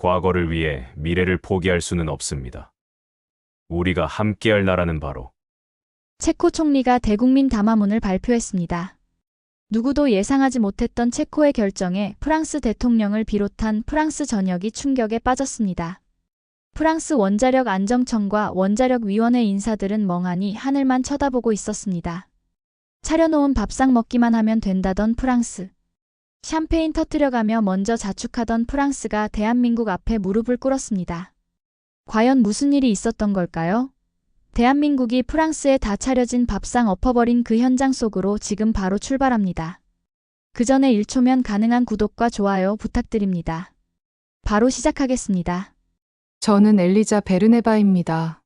과거를 위해 미래를 포기할 수는 없습니다. 우리가 함께할 나라는 바로 체코 총리가 대국민 담화문을 발표했습니다. 누구도 예상하지 못했던 체코의 결정에 프랑스 대통령을 비롯한 프랑스 전역이 충격에 빠졌습니다. 프랑스 원자력 안정청과 원자력위원회 인사들은 멍하니 하늘만 쳐다보고 있었습니다. 차려놓은 밥상 먹기만 하면 된다던 프랑스. 샴페인 터뜨려가며 먼저 자축하던 프랑스가 대한민국 앞에 무릎을 꿇었습니다. 과연 무슨 일이 있었던 걸까요? 대한민국이 프랑스에 다 차려진 밥상 엎어버린 그 현장 속으로 지금 바로 출발합니다. 그 전에 1초면 가능한 구독과 좋아요 부탁드립니다. 바로 시작하겠습니다. 저는 엘리자 베르네바입니다.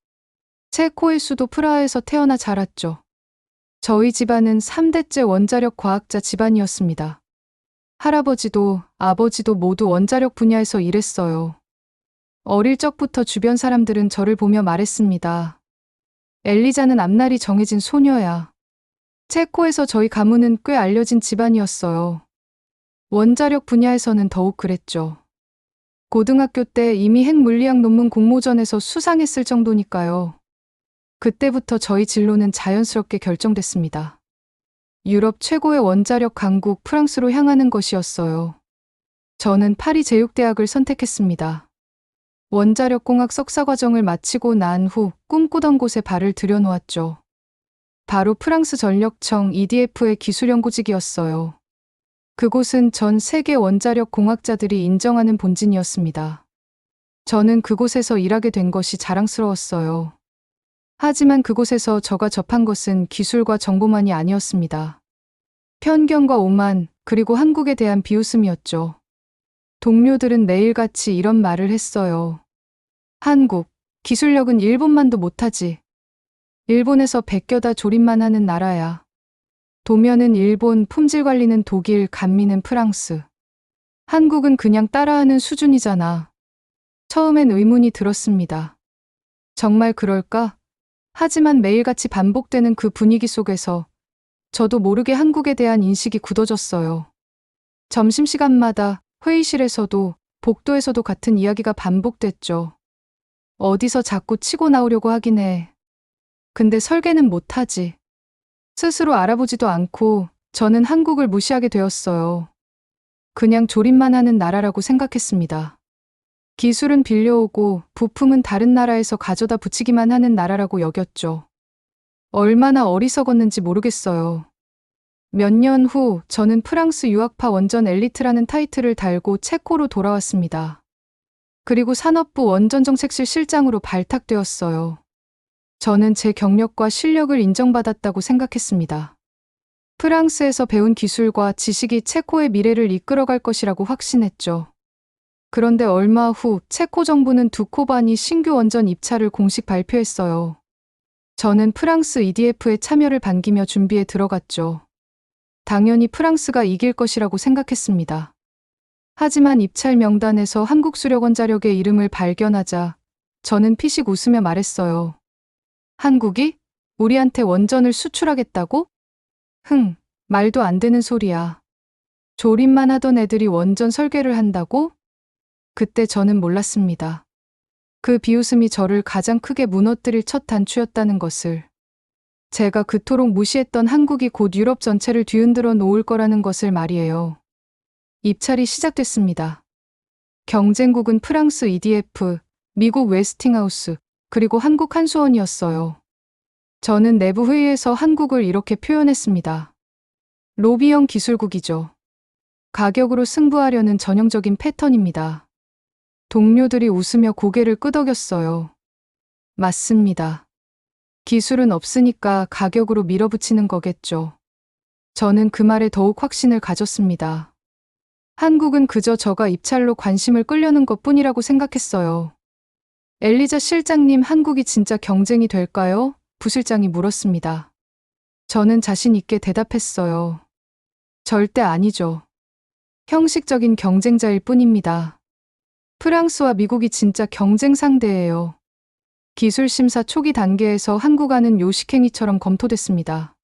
체코의 수도 프라하에서 태어나 자랐죠. 저희 집안은 3대째 원자력 과학자 집안이었습니다. 할아버지도 아버지도 모두 원자력 분야에서 일했어요. 어릴 적부터 주변 사람들은 저를 보며 말했습니다. 엘리자는 앞날이 정해진 소녀야. 체코에서 저희 가문은 꽤 알려진 집안이었어요. 원자력 분야에서는 더욱 그랬죠. 고등학교 때 이미 핵물리학 논문 공모전에서 수상했을 정도니까요. 그때부터 저희 진로는 자연스럽게 결정됐습니다. 유럽 최고의 원자력 강국 프랑스로 향하는 것이었어요. 저는 파리 제육대학을 선택했습니다. 원자력공학 석사과정을 마치고 난 후 꿈꾸던 곳에 발을 들여놓았죠. 바로 프랑스 전력청 EDF의 기술연구직이었어요. 그곳은 전 세계 원자력 공학자들이 인정하는 본진이었습니다. 저는 그곳에서 일하게 된 것이 자랑스러웠어요. 하지만 그곳에서 저가 접한 것은 기술과 정보만이 아니었습니다. 편견과 오만, 그리고 한국에 대한 비웃음이었죠. 동료들은 매일같이 이런 말을 했어요. 한국, 기술력은 일본만도 못하지. 일본에서 베껴다 조립만 하는 나라야. 도면은 일본, 품질 관리는 독일, 감미는 프랑스. 한국은 그냥 따라하는 수준이잖아. 처음엔 의문이 들었습니다. 정말 그럴까? 하지만 매일같이 반복되는 그 분위기 속에서 저도 모르게 한국에 대한 인식이 굳어졌어요. 점심시간마다 회의실에서도 복도에서도 같은 이야기가 반복됐죠. 어디서 자꾸 치고 나오려고 하긴 해. 근데 설계는 못하지. 스스로 알아보지도 않고 저는 한국을 무시하게 되었어요. 그냥 조립만 하는 나라라고 생각했습니다. 기술은 빌려오고 부품은 다른 나라에서 가져다 붙이기만 하는 나라라고 여겼죠. 얼마나 어리석었는지 모르겠어요. 몇 년 후 저는 프랑스 유학파 원전 엘리트라는 타이틀을 달고 체코로 돌아왔습니다. 그리고 산업부 원전정책실 실장으로 발탁되었어요. 저는 제 경력과 실력을 인정받았다고 생각했습니다. 프랑스에서 배운 기술과 지식이 체코의 미래를 이끌어갈 것이라고 확신했죠. 그런데 얼마 후 체코 정부는 두코반이 신규 원전 입찰을 공식 발표했어요. 저는 프랑스 EDF에 참여를 반기며 준비에 들어갔죠. 당연히 프랑스가 이길 것이라고 생각했습니다. 하지만 입찰 명단에서 한국수력원자력의 이름을 발견하자 저는 피식 웃으며 말했어요. 한국이? 우리한테 원전을 수출하겠다고? 말도 안 되는 소리야. 조립만 하던 애들이 원전 설계를 한다고? 그때 저는 몰랐습니다. 그 비웃음이 저를 가장 크게 무너뜨릴 첫 단추였다는 것을. 제가 그토록 무시했던 한국이 곧 유럽 전체를 뒤흔들어 놓을 거라는 것을 말이에요. 입찰이 시작됐습니다. 경쟁국은 프랑스 EDF, 미국 웨스팅하우스, 그리고 한국 한수원이었어요. 저는 내부 회의에서 한국을 이렇게 표현했습니다. 로비형 기술국이죠. 가격으로 승부하려는 전형적인 패턴입니다. 동료들이 웃으며 고개를 끄덕였어요. 맞습니다. 기술은 없으니까 가격으로 밀어붙이는 거겠죠. 저는 그 말에 더욱 확신을 가졌습니다. 한국은 그저 저가 입찰로 관심을 끌려는 것뿐이라고 생각했어요. 엘리자 실장님, 한국이 진짜 경쟁이 될까요? 부실장이 물었습니다. 저는 자신 있게 대답했어요. 절대 아니죠. 형식적인 경쟁자일 뿐입니다. 프랑스와 미국이 진짜 경쟁 상대예요. 기술 심사 초기 단계에서 한국안은 요식행위처럼 검토됐습니다.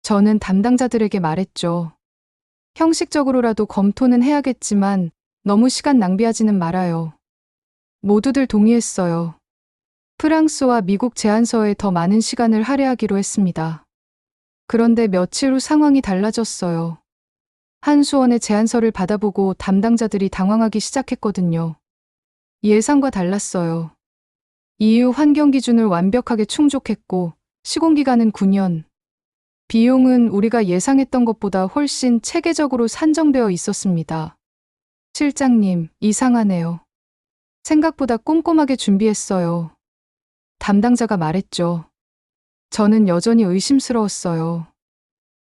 저는 담당자들에게 말했죠. 형식적으로라도 검토는 해야겠지만 너무 시간 낭비하지는 말아요. 모두들 동의했어요. 프랑스와 미국 제안서에 더 많은 시간을 할애하기로 했습니다. 그런데 며칠 후 상황이 달라졌어요. 한수원의 제안서를 받아보고 담당자들이 당황하기 시작했거든요. 예상과 달랐어요. EU 환경 기준을 완벽하게 충족했고 시공기간은 9년. 비용은 우리가 예상했던 것보다 훨씬 체계적으로 산정되어 있었습니다. 실장님, 이상하네요. 생각보다 꼼꼼하게 준비했어요. 담당자가 말했죠. 저는 여전히 의심스러웠어요.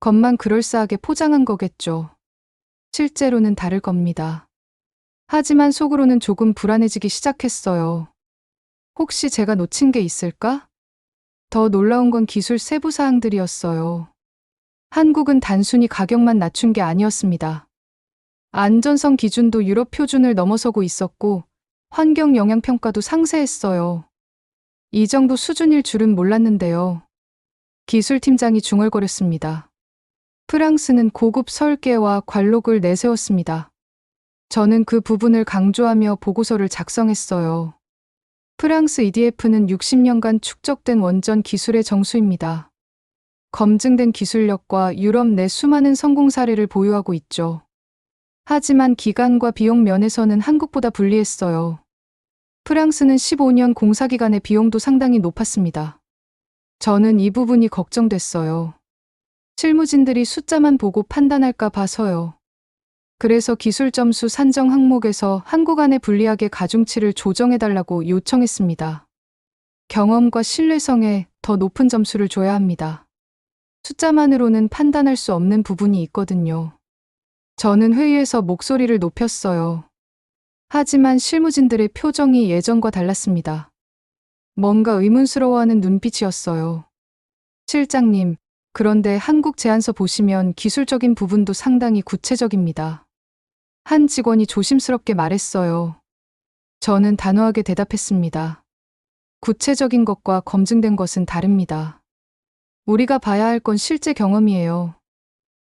겉만 그럴싸하게 포장한 거겠죠. 실제로는 다를 겁니다. 하지만 속으로는 조금 불안해지기 시작했어요. 혹시 제가 놓친 게 있을까? 더 놀라운 건 기술 세부 사항들이었어요. 한국은 단순히 가격만 낮춘 게 아니었습니다. 안전성 기준도 유럽 표준을 넘어서고 있었고 환경 영향 평가도 상세했어요. 이 정도 수준일 줄은 몰랐는데요. 기술팀장이 중얼거렸습니다. 프랑스는 고급 설계와 관록을 내세웠습니다. 저는 그 부분을 강조하며 보고서를 작성했어요. 프랑스 EDF는 60년간 축적된 원전 기술의 정수입니다. 검증된 기술력과 유럽 내 수많은 성공 사례를 보유하고 있죠. 하지만 기간과 비용 면에서는 한국보다 불리했어요. 프랑스는 15년 공사 기간의 비용도 상당히 높았습니다. 저는 이 부분이 걱정됐어요. 실무진들이 숫자만 보고 판단할까 봐서요. 그래서 기술 점수 산정 항목에서 한국 안에 불리하게 가중치를 조정해달라고 요청했습니다. 경험과 신뢰성에 더 높은 점수를 줘야 합니다. 숫자만으로는 판단할 수 없는 부분이 있거든요. 저는 회의에서 목소리를 높였어요. 하지만 실무진들의 표정이 예전과 달랐습니다. 뭔가 의문스러워하는 눈빛이었어요. 실장님, 그런데 한국 제안서 보시면 기술적인 부분도 상당히 구체적입니다. 한 직원이 조심스럽게 말했어요. 저는 단호하게 대답했습니다. 구체적인 것과 검증된 것은 다릅니다. 우리가 봐야 할 건 실제 경험이에요.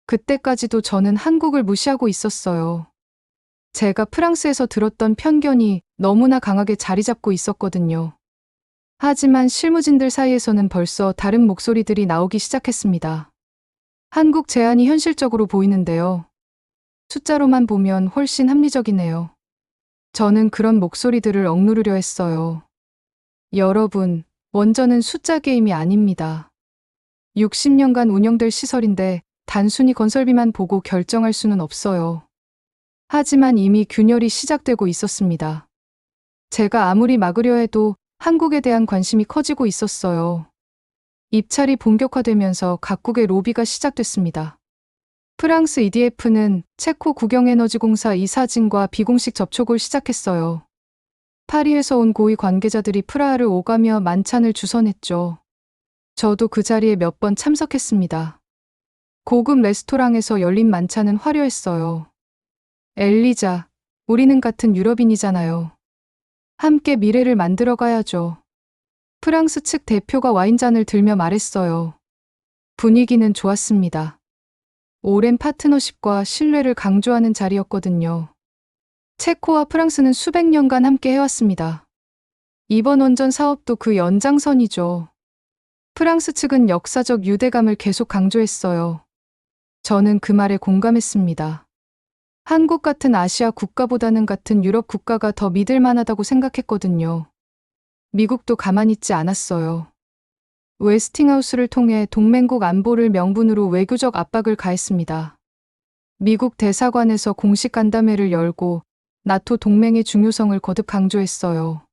그때까지도 저는 한국을 무시하고 있었어요. 제가 프랑스에서 들었던 편견이 너무나 강하게 자리 잡고 있었거든요. 하지만 실무진들 사이에서는 벌써 다른 목소리들이 나오기 시작했습니다. 한국 제안이 현실적으로 보이는데요. 숫자로만 보면 훨씬 합리적이네요. 저는 그런 목소리들을 억누르려 했어요. 여러분, 원전은 숫자 게임이 아닙니다. 60년간 운영될 시설인데 단순히 건설비만 보고 결정할 수는 없어요. 하지만 이미 균열이 시작되고 있었습니다. 제가 아무리 막으려 해도 한국에 대한 관심이 커지고 있었어요. 입찰이 본격화되면서 각국의 로비가 시작됐습니다. 프랑스 EDF는 체코 국영에너지공사 이사진과 비공식 접촉을 시작했어요. 파리에서 온 고위 관계자들이 프라하를 오가며 만찬을 주선했죠. 저도 그 자리에 몇 번 참석했습니다. 고급 레스토랑에서 열린 만찬은 화려했어요. 엘리자, 우리는 같은 유럽인이잖아요. 함께 미래를 만들어 가야죠. 프랑스 측 대표가 와인잔을 들며 말했어요. 분위기는 좋았습니다. 오랜 파트너십과 신뢰를 강조하는 자리였거든요. 체코와 프랑스는 수백 년간 함께 해왔습니다. 이번 원전 사업도 그 연장선이죠. 프랑스 측은 역사적 유대감을 계속 강조했어요. 저는 그 말에 공감했습니다. 한국 같은 아시아 국가보다는 같은 유럽 국가가 더 믿을 만하다고 생각했거든요. 미국도 가만히 있지 않았어요. 웨스팅하우스를 통해 동맹국 안보를 명분으로 외교적 압박을 가했습니다. 미국 대사관에서 공식 간담회를 열고 나토 동맹의 중요성을 거듭 강조했어요.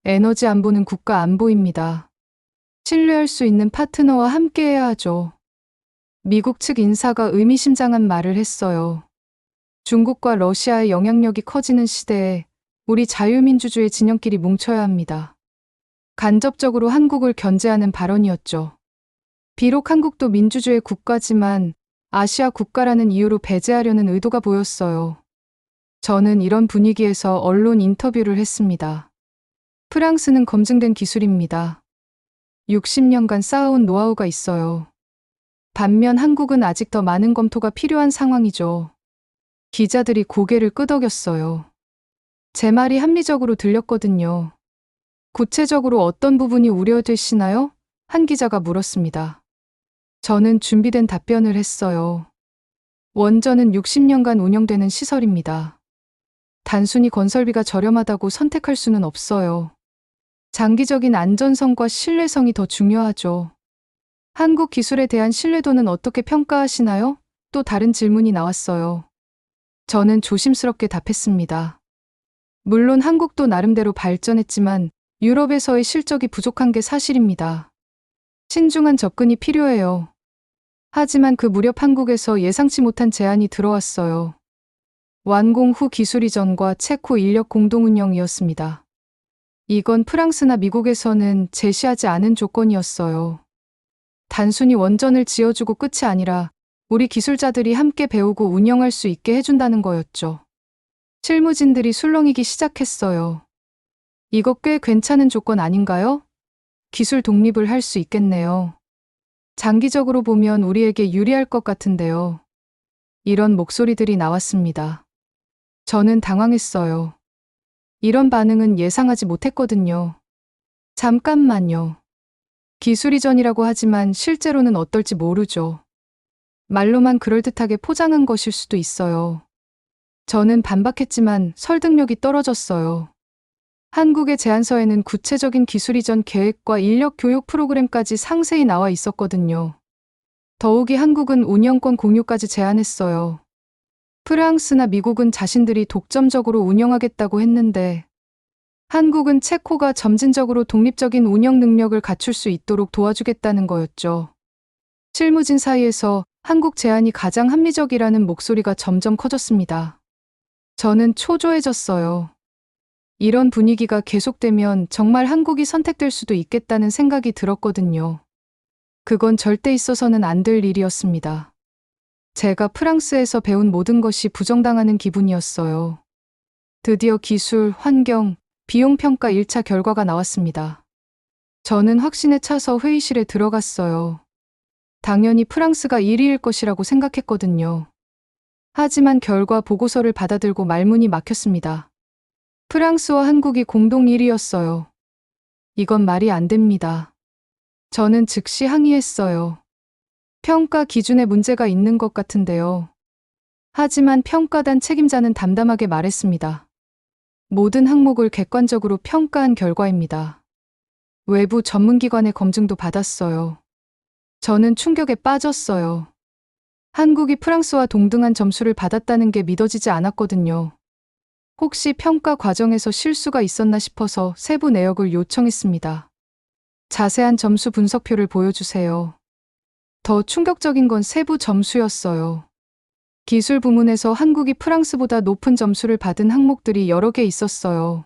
에너지 안보는 국가 안보입니다. 신뢰할 수 있는 파트너와 함께해야 하죠. 미국 측 인사가 의미심장한 말을 했어요. 중국과 러시아의 영향력이 커지는 시대에 우리 자유민주주의 진영끼리 뭉쳐야 합니다. 간접적으로 한국을 견제하는 발언이었죠. 비록 한국도 민주주의 국가지만 아시아 국가라는 이유로 배제하려는 의도가 보였어요. 저는 이런 분위기에서 언론 인터뷰를 했습니다. 프랑스는 검증된 기술입니다. 60년간 쌓아온 노하우가 있어요. 반면 한국은 아직 더 많은 검토가 필요한 상황이죠. 기자들이 고개를 끄덕였어요. 제 말이 합리적으로 들렸거든요. 구체적으로 어떤 부분이 우려되시나요? 한 기자가 물었습니다. 저는 준비된 답변을 했어요. 원전은 60년간 운영되는 시설입니다. 단순히 건설비가 저렴하다고 선택할 수는 없어요. 장기적인 안전성과 신뢰성이 더 중요하죠. 한국 기술에 대한 신뢰도는 어떻게 평가하시나요? 또 다른 질문이 나왔어요. 저는 조심스럽게 답했습니다. 물론 한국도 나름대로 발전했지만 유럽에서의 실적이 부족한 게 사실입니다. 신중한 접근이 필요해요. 하지만 그 무렵 한국에서 예상치 못한 제안이 들어왔어요. 완공 후 기술 이전과 체코 인력 공동 운영이었습니다. 이건 프랑스나 미국에서는 제시하지 않은 조건이었어요. 단순히 원전을 지어주고 끝이 아니라 우리 기술자들이 함께 배우고 운영할 수 있게 해준다는 거였죠. 실무진들이 술렁이기 시작했어요. 이거 꽤 괜찮은 조건 아닌가요? 기술 독립을 할 수 있겠네요. 장기적으로 보면 우리에게 유리할 것 같은데요. 이런 목소리들이 나왔습니다. 저는 당황했어요. 이런 반응은 예상하지 못했거든요. 잠깐만요. 기술 이전이라고 하지만 실제로는 어떨지 모르죠. 말로만 그럴듯하게 포장한 것일 수도 있어요. 저는 반박했지만 설득력이 떨어졌어요. 한국의 제안서에는 구체적인 기술 이전 계획과 인력 교육 프로그램까지 상세히 나와 있었거든요. 더욱이 한국은 운영권 공유까지 제안했어요. 프랑스나 미국은 자신들이 독점적으로 운영하겠다고 했는데 한국은 체코가 점진적으로 독립적인 운영 능력을 갖출 수 있도록 도와주겠다는 거였죠. 실무진 사이에서 한국 제안이 가장 합리적이라는 목소리가 점점 커졌습니다. 저는 초조해졌어요. 이런 분위기가 계속되면 정말 한국이 선택될 수도 있겠다는 생각이 들었거든요. 그건 절대 있어서는 안 될 일이었습니다. 제가 프랑스에서 배운 모든 것이 부정당하는 기분이었어요. 드디어 기술, 환경, 비용 평가 1차 결과가 나왔습니다. 저는 확신에 차서 회의실에 들어갔어요. 당연히 프랑스가 1위일 것이라고 생각했거든요. 하지만 결과 보고서를 받아들고 말문이 막혔습니다. 프랑스와 한국이 공동 1위였어요. 이건 말이 안 됩니다. 저는 즉시 항의했어요. 평가 기준에 문제가 있는 것 같은데요. 하지만 평가단 책임자는 담담하게 말했습니다. 모든 항목을 객관적으로 평가한 결과입니다. 외부 전문기관의 검증도 받았어요. 저는 충격에 빠졌어요. 한국이 프랑스와 동등한 점수를 받았다는 게 믿어지지 않았거든요. 혹시 평가 과정에서 실수가 있었나 싶어서 세부 내역을 요청했습니다. 자세한 점수 분석표를 보여주세요. 더 충격적인 건 세부 점수였어요. 기술 부문에서 한국이 프랑스보다 높은 점수를 받은 항목들이 여러 개 있었어요.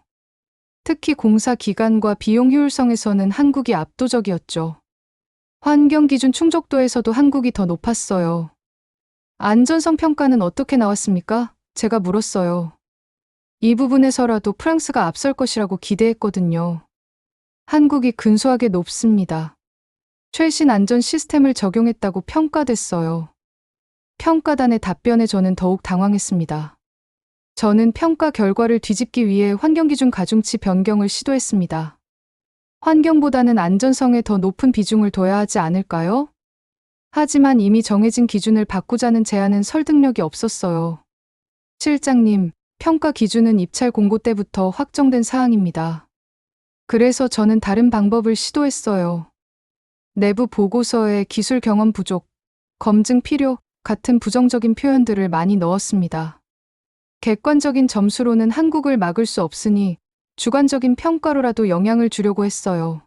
특히 공사 기간과 비용 효율성에서는 한국이 압도적이었죠. 환경 기준 충족도에서도 한국이 더 높았어요. 안전성 평가는 어떻게 나왔습니까? 제가 물었어요. 이 부분에서라도 프랑스가 앞설 것이라고 기대했거든요. 한국이 근소하게 높습니다. 최신 안전 시스템을 적용했다고 평가됐어요. 평가단의 답변에 저는 더욱 당황했습니다. 저는 평가 결과를 뒤집기 위해 환경기준 가중치 변경을 시도했습니다. 환경보다는 안전성에 더 높은 비중을 둬야 하지 않을까요? 하지만 이미 정해진 기준을 바꾸자는 제안은 설득력이 없었어요. 실장님, 평가 기준은 입찰 공고 때부터 확정된 사항입니다. 그래서 저는 다른 방법을 시도했어요. 내부 보고서에 기술 경험 부족, 검증 필요 같은 부정적인 표현들을 많이 넣었습니다. 객관적인 점수로는 한국을 막을 수 없으니 주관적인 평가로라도 영향을 주려고 했어요.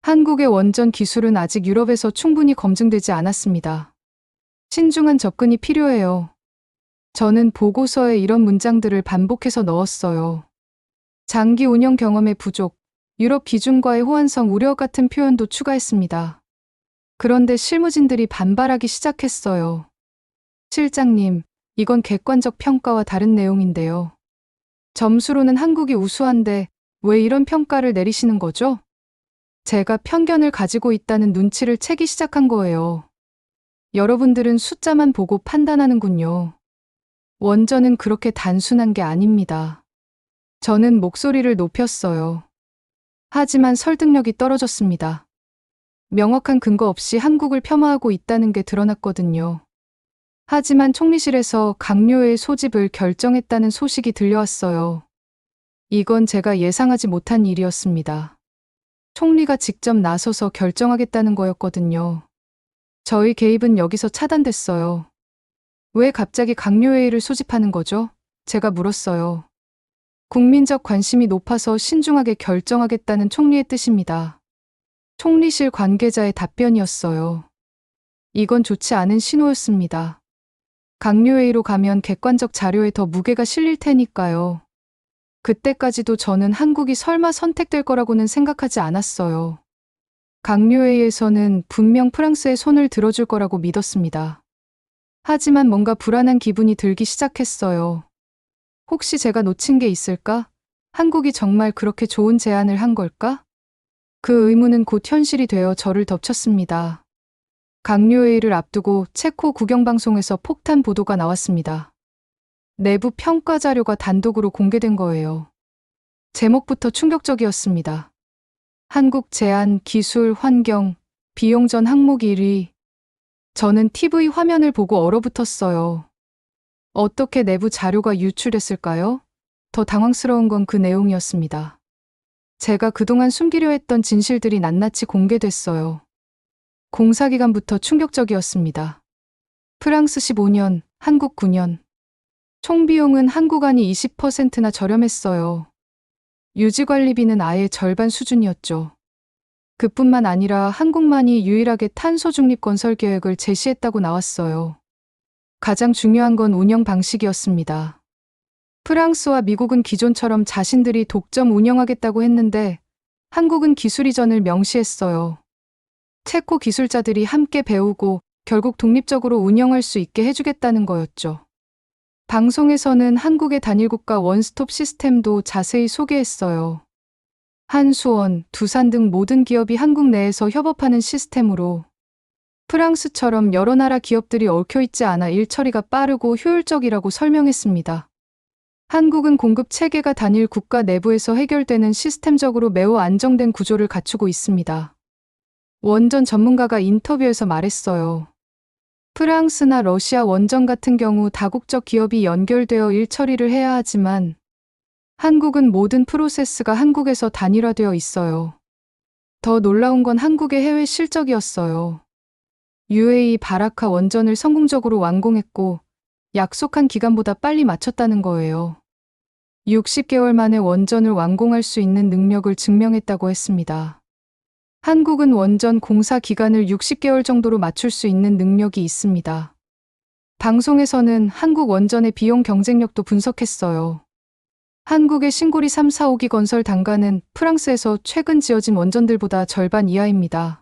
한국의 원전 기술은 아직 유럽에서 충분히 검증되지 않았습니다. 신중한 접근이 필요해요. 저는 보고서에 이런 문장들을 반복해서 넣었어요. 장기 운영 경험의 부족, 유럽 기준과의 호환성 우려 같은 표현도 추가했습니다. 그런데 실무진들이 반발하기 시작했어요. 실장님, 이건 객관적 평가와 다른 내용인데요. 점수로는 한국이 우수한데 왜 이런 평가를 내리시는 거죠? 제가 편견을 가지고 있다는 눈치를 채기 시작한 거예요. 여러분들은 숫자만 보고 판단하는군요. 원전은 그렇게 단순한 게 아닙니다. 저는 목소리를 높였어요. 하지만 설득력이 떨어졌습니다. 명확한 근거 없이 한국을 폄하하고 있다는 게 드러났거든요. 하지만 총리실에서 강요의 소집을 결정했다는 소식이 들려왔어요. 이건 제가 예상하지 못한 일이었습니다. 총리가 직접 나서서 결정하겠다는 거였거든요. 저희 개입은 여기서 차단됐어요. 왜 갑자기 강요회의를 소집하는 거죠? 제가 물었어요. 국민적 관심이 높아서 신중하게 결정하겠다는 총리의 뜻입니다. 총리실 관계자의 답변이었어요. 이건 좋지 않은 신호였습니다. 강요회의로 가면 객관적 자료에 더 무게가 실릴 테니까요. 그때까지도 저는 한국이 설마 선택될 거라고는 생각하지 않았어요. 강요회의에서는 분명 프랑스의 손을 들어줄 거라고 믿었습니다. 하지만 뭔가 불안한 기분이 들기 시작했어요. 혹시 제가 놓친 게 있을까? 한국이 정말 그렇게 좋은 제안을 한 걸까? 그 의문은 곧 현실이 되어 저를 덮쳤습니다. 강요회의를 앞두고 체코 국영방송에서 폭탄 보도가 나왔습니다. 내부 평가 자료가 단독으로 공개된 거예요. 제목부터 충격적이었습니다. 한국 제안, 기술, 환경, 비용 전 항목 1위. 저는 TV 화면을 보고 얼어붙었어요. 어떻게 내부 자료가 유출됐을까요? 더 당황스러운 건 그 내용이었습니다. 제가 그동안 숨기려 했던 진실들이 낱낱이 공개됐어요. 공사기간부터 충격적이었습니다. 프랑스 15년, 한국 9년. 총비용은 한국안이 20%나 저렴했어요. 유지관리비는 아예 절반 수준이었죠. 그뿐만 아니라 한국만이 유일하게 탄소 중립 건설 계획을 제시했다고 나왔어요. 가장 중요한 건 운영 방식이었습니다. 프랑스와 미국은 기존처럼 자신들이 독점 운영하겠다고 했는데 한국은 기술 이전을 명시했어요. 체코 기술자들이 함께 배우고 결국 독립적으로 운영할 수 있게 해주겠다는 거였죠. 방송에서는 한국의 단일국가 원스톱 시스템도 자세히 소개했어요. 한수원, 두산 등 모든 기업이 한국 내에서 협업하는 시스템으로 프랑스처럼 여러 나라 기업들이 얽혀있지 않아 일 처리가 빠르고 효율적이라고 설명했습니다. 한국은 공급 체계가 단일 국가 내부에서 해결되는 시스템적으로 매우 안정된 구조를 갖추고 있습니다. 원전 전문가가 인터뷰에서 말했어요. 프랑스나 러시아 원전 같은 경우 다국적 기업이 연결되어 일 처리를 해야 하지만 한국은 모든 프로세스가 한국에서 단일화되어 있어요. 더 놀라운 건 한국의 해외 실적이었어요. UAE 바라카 원전을 성공적으로 완공했고 약속한 기간보다 빨리 마쳤다는 거예요. 60개월 만에 원전을 완공할 수 있는 능력을 증명했다고 했습니다. 한국은 원전 공사 기간을 60개월 정도로 맞출 수 있는 능력이 있습니다. 방송에서는 한국 원전의 비용 경쟁력도 분석했어요. 한국의 신고리 3, 4, 5기 건설 단가는 프랑스에서 최근 지어진 원전들보다 절반 이하입니다.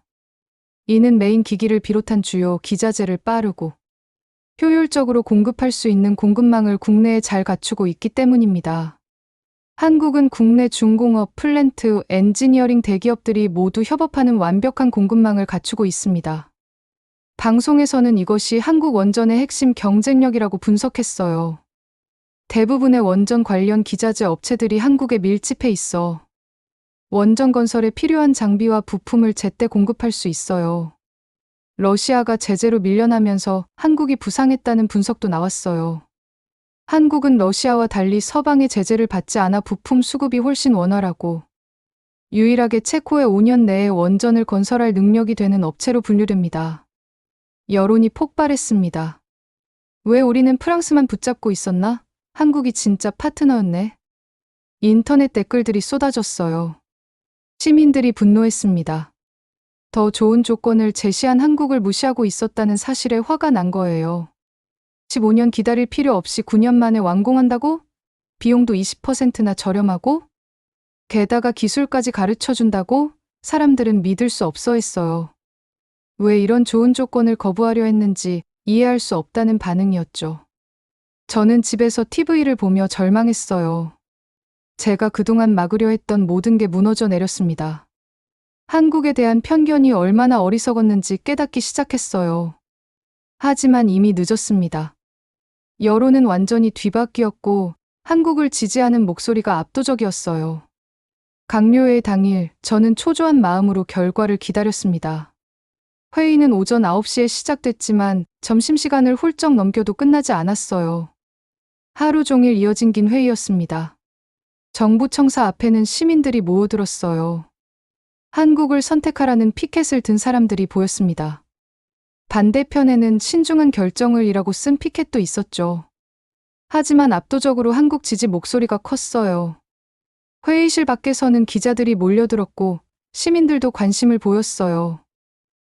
이는 메인 기기를 비롯한 주요 기자재를 빠르고 효율적으로 공급할 수 있는 공급망을 국내에 잘 갖추고 있기 때문입니다. 한국은 국내 중공업, 플랜트, 엔지니어링 대기업들이 모두 협업하는 완벽한 공급망을 갖추고 있습니다. 방송에서는 이것이 한국 원전의 핵심 경쟁력이라고 분석했어요. 대부분의 원전 관련 기자재 업체들이 한국에 밀집해 있어 원전 건설에 필요한 장비와 부품을 제때 공급할 수 있어요. 러시아가 제재로 밀려나면서 한국이 부상했다는 분석도 나왔어요. 한국은 러시아와 달리 서방의 제재를 받지 않아 부품 수급이 훨씬 원활하고 유일하게 체코에 5년 내에 원전을 건설할 능력이 되는 업체로 분류됩니다. 여론이 폭발했습니다. 왜 우리는 프랑스만 붙잡고 있었나? 한국이 진짜 파트너였네. 인터넷 댓글들이 쏟아졌어요. 시민들이 분노했습니다. 더 좋은 조건을 제시한 한국을 무시하고 있었다는 사실에 화가 난 거예요. 15년 기다릴 필요 없이 9년 만에 완공한다고? 비용도 20%나 저렴하고? 게다가 기술까지 가르쳐준다고? 사람들은 믿을 수 없어 했어요. 왜 이런 좋은 조건을 거부하려 했는지 이해할 수 없다는 반응이었죠. 저는 집에서 TV를 보며 절망했어요. 제가 그동안 막으려 했던 모든 게 무너져 내렸습니다. 한국에 대한 편견이 얼마나 어리석었는지 깨닫기 시작했어요. 하지만 이미 늦었습니다. 여론은 완전히 뒤바뀌었고 한국을 지지하는 목소리가 압도적이었어요. 강요회 당일 저는 초조한 마음으로 결과를 기다렸습니다. 회의는 오전 9시에 시작됐지만 점심시간을 훌쩍 넘겨도 끝나지 않았어요. 하루 종일 이어진 긴 회의였습니다. 정부 청사 앞에는 시민들이 모여들었어요. 한국을 선택하라는 피켓을 든 사람들이 보였습니다. 반대편에는 신중한 결정을 이라고 쓴 피켓도 있었죠. 하지만 압도적으로 한국 지지 목소리가 컸어요. 회의실 밖에서는 기자들이 몰려들었고 시민들도 관심을 보였어요.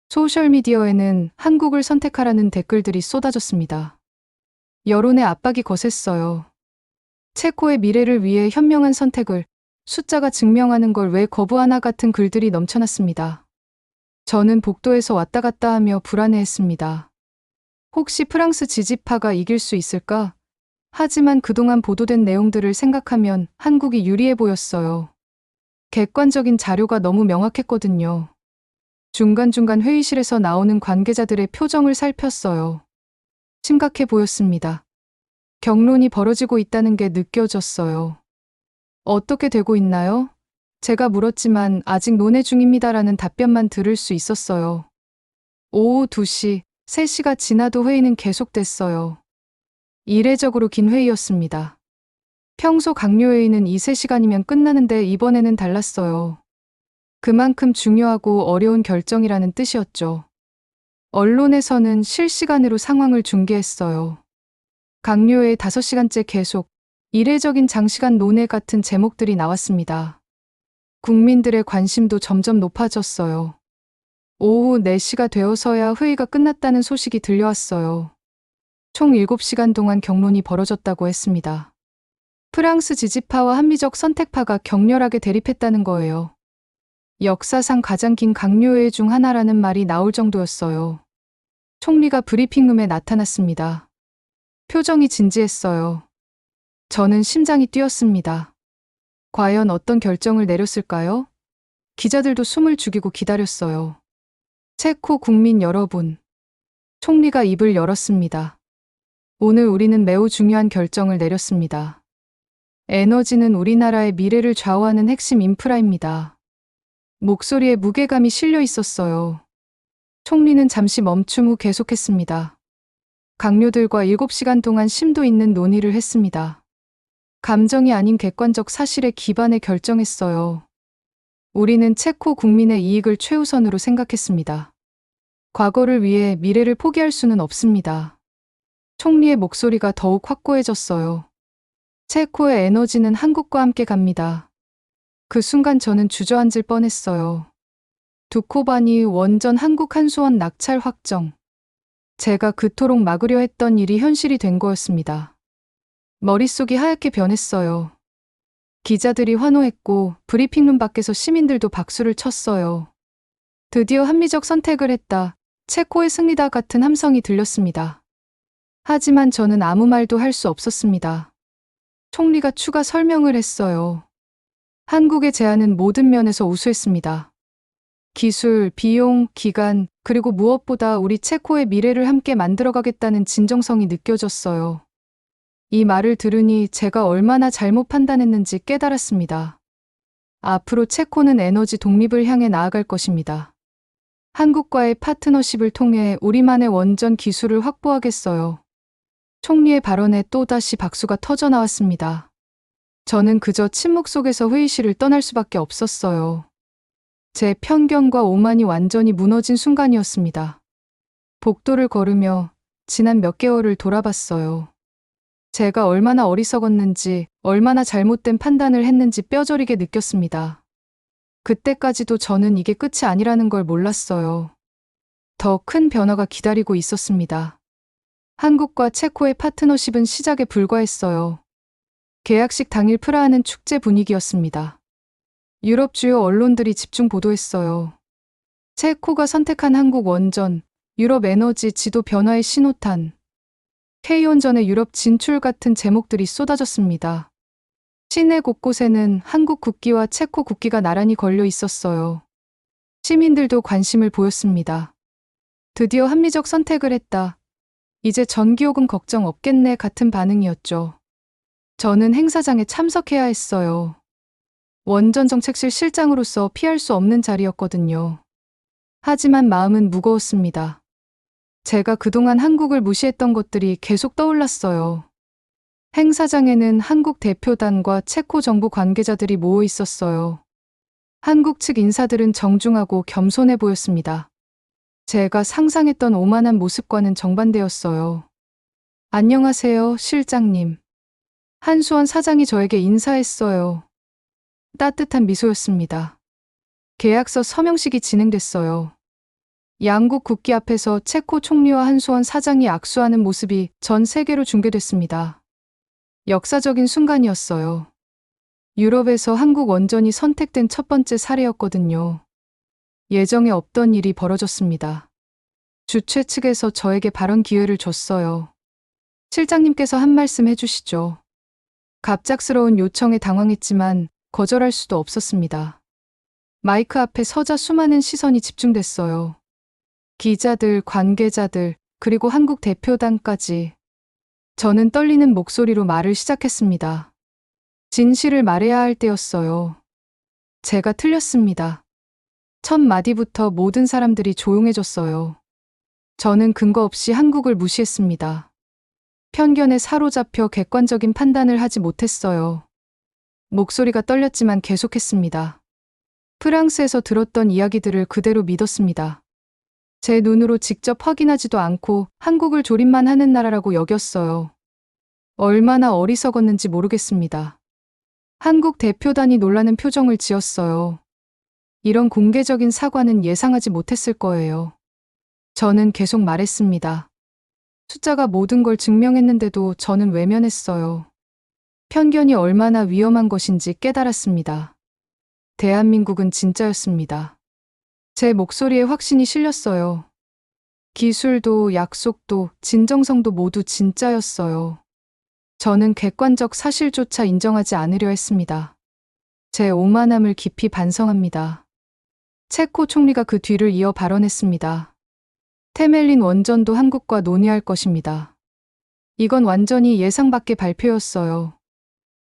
소셜미디어에는 한국을 선택하라는 댓글들이 쏟아졌습니다. 여론의 압박이 거셌어요. 체코의 미래를 위해 현명한 선택을 숫자가 증명하는 걸 왜 거부하나 같은 글들이 넘쳐났습니다. 저는 복도에서 왔다 갔다 하며 불안해했습니다. 혹시 프랑스 지지파가 이길 수 있을까? 하지만 그동안 보도된 내용들을 생각하면 한국이 유리해 보였어요. 객관적인 자료가 너무 명확했거든요. 중간중간 회의실에서 나오는 관계자들의 표정을 살폈어요. 심각해 보였습니다. 격론이 벌어지고 있다는 게 느껴졌어요. 어떻게 되고 있나요? 제가 물었지만 아직 논의 중입니다라는 답변만 들을 수 있었어요. 오후 2시, 3시가 지나도 회의는 계속됐어요. 이례적으로 긴 회의였습니다. 평소 강요회의는 2~3시간이면 끝나는데 이번에는 달랐어요. 그만큼 중요하고 어려운 결정이라는 뜻이었죠. 언론에서는 실시간으로 상황을 중계했어요. 강요회 5시간째 계속 이례적인 장시간 논의 같은 제목들이 나왔습니다. 국민들의 관심도 점점 높아졌어요. 오후 4시가 되어서야 회의가 끝났다는 소식이 들려왔어요. 총 7시간 동안 격론이 벌어졌다고 했습니다. 프랑스 지지파와 합리적 선택파가 격렬하게 대립했다는 거예요. 역사상 가장 긴 강요회 중 하나라는 말이 나올 정도였어요. 총리가 브리핑룸에 나타났습니다. 표정이 진지했어요. 저는 심장이 뛰었습니다. 과연 어떤 결정을 내렸을까요? 기자들도 숨을 죽이고 기다렸어요. 체코 국민 여러분. 총리가 입을 열었습니다. 오늘 우리는 매우 중요한 결정을 내렸습니다. 에너지는 우리나라의 미래를 좌우하는 핵심 인프라입니다. 목소리에 무게감이 실려 있었어요. 총리는 잠시 멈춤 후 계속했습니다. 강요들과 7시간 동안 심도 있는 논의를 했습니다. 감정이 아닌 객관적 사실에 기반해 결정했어요. 우리는 체코 국민의 이익을 최우선으로 생각했습니다. 과거를 위해 미래를 포기할 수는 없습니다. 총리의 목소리가 더욱 확고해졌어요. 체코의 에너지는 한국과 함께 갑니다. 그 순간 저는 주저앉을 뻔했어요. 두코바니 원전 한국 한수원 낙찰 확정. 제가 그토록 막으려 했던 일이 현실이 된 거였습니다. 머릿속이 하얗게 변했어요. 기자들이 환호했고 브리핑룸 밖에서 시민들도 박수를 쳤어요. 드디어 합리적 선택을 했다. 체코의 승리다 같은 함성이 들렸습니다. 하지만 저는 아무 말도 할 수 없었습니다. 총리가 추가 설명을 했어요. 한국의 제안은 모든 면에서 우수했습니다. 기술, 비용, 기간, 그리고 무엇보다 우리 체코의 미래를 함께 만들어가겠다는 진정성이 느껴졌어요. 이 말을 들으니 제가 얼마나 잘못 판단했는지 깨달았습니다. 앞으로 체코는 에너지 독립을 향해 나아갈 것입니다. 한국과의 파트너십을 통해 우리만의 원전 기술을 확보하겠어요. 총리의 발언에 또다시 박수가 터져 나왔습니다. 저는 그저 침묵 속에서 회의실을 떠날 수밖에 없었어요. 제 편견과 오만이 완전히 무너진 순간이었습니다. 복도를 걸으며 지난 몇 개월을 돌아봤어요. 제가 얼마나 어리석었는지, 얼마나 잘못된 판단을 했는지 뼈저리게 느꼈습니다. 그때까지도 저는 이게 끝이 아니라는 걸 몰랐어요. 더 큰 변화가 기다리고 있었습니다. 한국과 체코의 파트너십은 시작에 불과했어요. 계약식 당일 프라하는 축제 분위기였습니다. 유럽 주요 언론들이 집중 보도했어요. 체코가 선택한 한국 원전, 유럽 에너지 지도 변화의 신호탄, K원전의 유럽 진출 같은 제목들이 쏟아졌습니다. 시내 곳곳에는 한국 국기와 체코 국기가 나란히 걸려 있었어요. 시민들도 관심을 보였습니다. 드디어 합리적 선택을 했다. 이제 전기요금 걱정 없겠네 같은 반응이었죠. 저는 행사장에 참석해야 했어요. 원전정책실 실장으로서 피할 수 없는 자리였거든요. 하지만 마음은 무거웠습니다. 제가 그동안 한국을 무시했던 것들이 계속 떠올랐어요. 행사장에는 한국 대표단과 체코 정부 관계자들이 모여 있었어요. 한국 측 인사들은 정중하고 겸손해 보였습니다. 제가 상상했던 오만한 모습과는 정반대였어요. 안녕하세요, 실장님. 한수원 사장이 저에게 인사했어요. 따뜻한 미소였습니다. 계약서 서명식이 진행됐어요. 양국 국기 앞에서 체코 총리와 한수원 사장이 악수하는 모습이 전 세계로 중계됐습니다. 역사적인 순간이었어요. 유럽에서 한국 원전이 선택된 첫 번째 사례였거든요. 예정에 없던 일이 벌어졌습니다. 주최 측에서 저에게 발언 기회를 줬어요. 실장님께서 한 말씀 해주시죠. 갑작스러운 요청에 당황했지만 거절할 수도 없었습니다. 마이크 앞에 서자 수많은 시선이 집중됐어요. 기자들, 관계자들, 그리고 한국 대표단까지. 저는 떨리는 목소리로 말을 시작했습니다. 진실을 말해야 할 때였어요. 제가 틀렸습니다. 첫 마디부터 모든 사람들이 조용해졌어요. 저는 근거 없이 한국을 무시했습니다. 편견에 사로잡혀 객관적인 판단을 하지 못했어요. 목소리가 떨렸지만 계속했습니다. 프랑스에서 들었던 이야기들을 그대로 믿었습니다. 제 눈으로 직접 확인하지도 않고 한국을 조립만 하는 나라라고 여겼어요. 얼마나 어리석었는지 모르겠습니다. 한국 대표단이 놀라는 표정을 지었어요. 이런 공개적인 사과는 예상하지 못했을 거예요. 저는 계속 말했습니다. 숫자가 모든 걸 증명했는데도 저는 외면했어요. 편견이 얼마나 위험한 것인지 깨달았습니다. 대한민국은 진짜였습니다. 제 목소리에 확신이 실렸어요. 기술도 약속도 진정성도 모두 진짜였어요. 저는 객관적 사실조차 인정하지 않으려 했습니다. 제 오만함을 깊이 반성합니다. 체코 총리가 그 뒤를 이어 발언했습니다. 테멜린 원전도 한국과 논의할 것입니다. 이건 완전히 예상 밖의 발표였어요.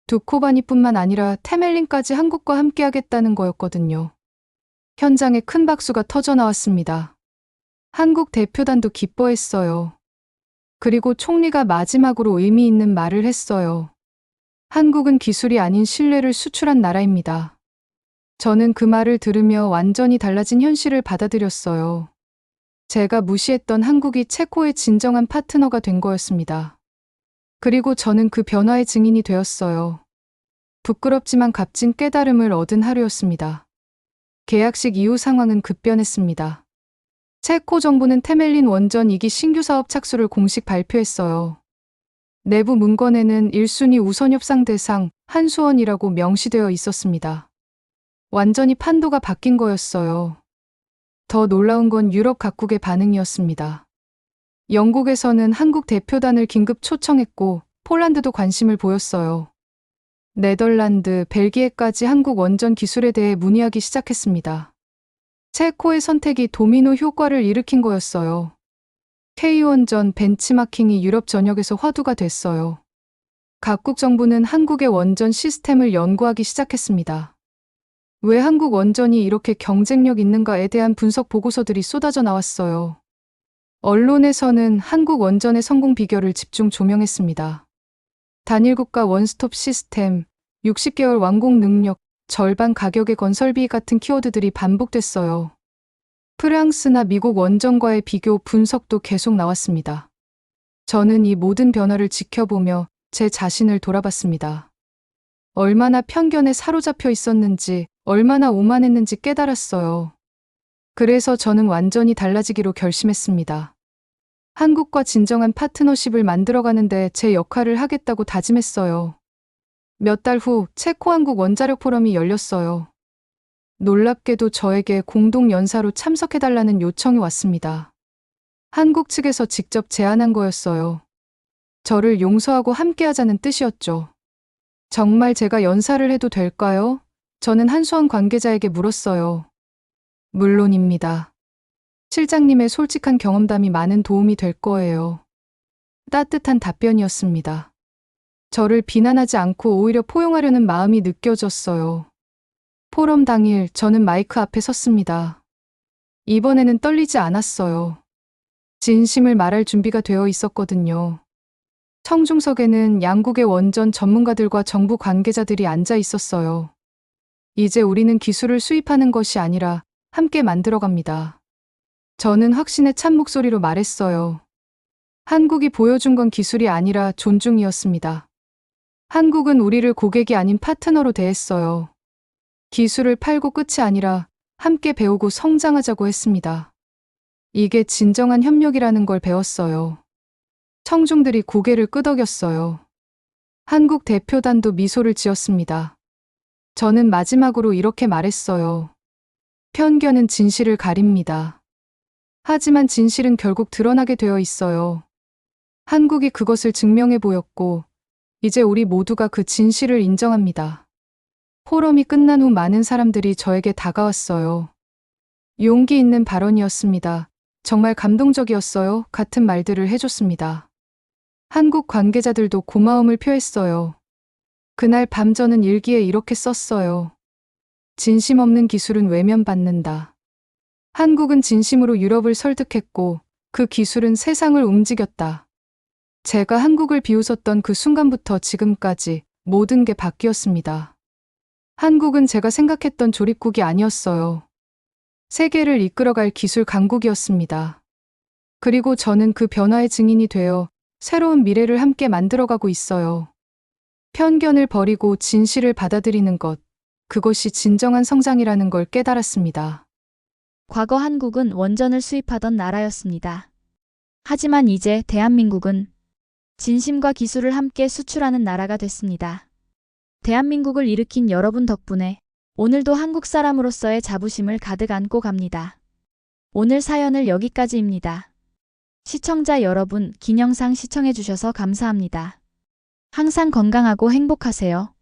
두코바니뿐만 아니라 테멜린까지 한국과 함께하겠다는 거였거든요. 현장에 큰 박수가 터져 나왔습니다. 한국 대표단도 기뻐했어요. 그리고 총리가 마지막으로 의미 있는 말을 했어요. 한국은 기술이 아닌 신뢰를 수출한 나라입니다. 저는 그 말을 들으며 완전히 달라진 현실을 받아들였어요. 제가 무시했던 한국이 체코의 진정한 파트너가 된 거였습니다. 그리고 저는 그 변화의 증인이 되었어요. 부끄럽지만 값진 깨달음을 얻은 하루였습니다. 계약식 이후 상황은 급변했습니다. 체코 정부는 테멜린 원전 2기 신규 사업 착수를 공식 발표했어요. 내부 문건에는 1순위 우선 협상 대상 한수원이라고 명시되어 있었습니다. 완전히 판도가 바뀐 거였어요. 더 놀라운 건 유럽 각국의 반응이었습니다. 영국에서는 한국 대표단을 긴급 초청했고 폴란드도 관심을 보였어요. 네덜란드, 벨기에까지 한국 원전 기술에 대해 문의하기 시작했습니다. 체코의 선택이 도미노 효과를 일으킨 거였어요. K원전 벤치마킹이 유럽 전역에서 화두가 됐어요. 각국 정부는 한국의 원전 시스템을 연구하기 시작했습니다. 왜 한국 원전이 이렇게 경쟁력 있는가에 대한 분석 보고서들이 쏟아져 나왔어요. 언론에서는 한국 원전의 성공 비결을 집중 조명했습니다. 단일 국가 원스톱 시스템, 60개월 완공 능력, 절반 가격의 건설비 같은 키워드들이 반복됐어요. 프랑스나 미국 원전과의 비교 분석도 계속 나왔습니다. 저는 이 모든 변화를 지켜보며 제 자신을 돌아봤습니다. 얼마나 편견에 사로잡혀 있었는지, 얼마나 오만했는지 깨달았어요. 그래서 저는 완전히 달라지기로 결심했습니다. 한국과 진정한 파트너십을 만들어가는데 제 역할을 하겠다고 다짐했어요. 몇 달 후 체코-한국 원자력 포럼이 열렸어요. 놀랍게도 저에게 공동 연사로 참석해달라는 요청이 왔습니다. 한국 측에서 직접 제안한 거였어요. 저를 용서하고 함께하자는 뜻이었죠. 정말 제가 연사를 해도 될까요? 저는 한수원 관계자에게 물었어요. 물론입니다. 실장님의 솔직한 경험담이 많은 도움이 될 거예요. 따뜻한 답변이었습니다. 저를 비난하지 않고 오히려 포용하려는 마음이 느껴졌어요. 포럼 당일 저는 마이크 앞에 섰습니다. 이번에는 떨리지 않았어요. 진심을 말할 준비가 되어 있었거든요. 청중석에는 양국의 원전 전문가들과 정부 관계자들이 앉아 있었어요. 이제 우리는 기술을 수입하는 것이 아니라 함께 만들어갑니다. 저는 확신에 찬 목소리로 말했어요. 한국이 보여준 건 기술이 아니라 존중이었습니다. 한국은 우리를 고객이 아닌 파트너로 대했어요. 기술을 팔고 끝이 아니라 함께 배우고 성장하자고 했습니다. 이게 진정한 협력이라는 걸 배웠어요. 청중들이 고개를 끄덕였어요. 한국 대표단도 미소를 지었습니다. 저는 마지막으로 이렇게 말했어요. 편견은 진실을 가립니다. 하지만 진실은 결국 드러나게 되어 있어요. 한국이 그것을 증명해 보였고, 이제 우리 모두가 그 진실을 인정합니다. 포럼이 끝난 후 많은 사람들이 저에게 다가왔어요. 용기 있는 발언이었습니다. 정말 감동적이었어요. 같은 말들을 해줬습니다. 한국 관계자들도 고마움을 표했어요. 그날 밤 저는 일기에 이렇게 썼어요. 진심 없는 기술은 외면받는다. 한국은 진심으로 유럽을 설득했고 그 기술은 세상을 움직였다. 제가 한국을 비웃었던 그 순간부터 지금까지 모든 게 바뀌었습니다. 한국은 제가 생각했던 조립국이 아니었어요. 세계를 이끌어갈 기술 강국이었습니다. 그리고 저는 그 변화의 증인이 되어 새로운 미래를 함께 만들어가고 있어요. 편견을 버리고 진실을 받아들이는 것, 그것이 진정한 성장이라는 걸 깨달았습니다. 과거 한국은 원전을 수입하던 나라였습니다. 하지만 이제 대한민국은 진심과 기술을 함께 수출하는 나라가 됐습니다. 대한민국을 일으킨 여러분 덕분에 오늘도 한국 사람으로서의 자부심을 가득 안고 갑니다. 오늘 사연을 여기까지입니다. 시청자 여러분, 긴 영상 시청해주셔서 감사합니다. 항상 건강하고 행복하세요.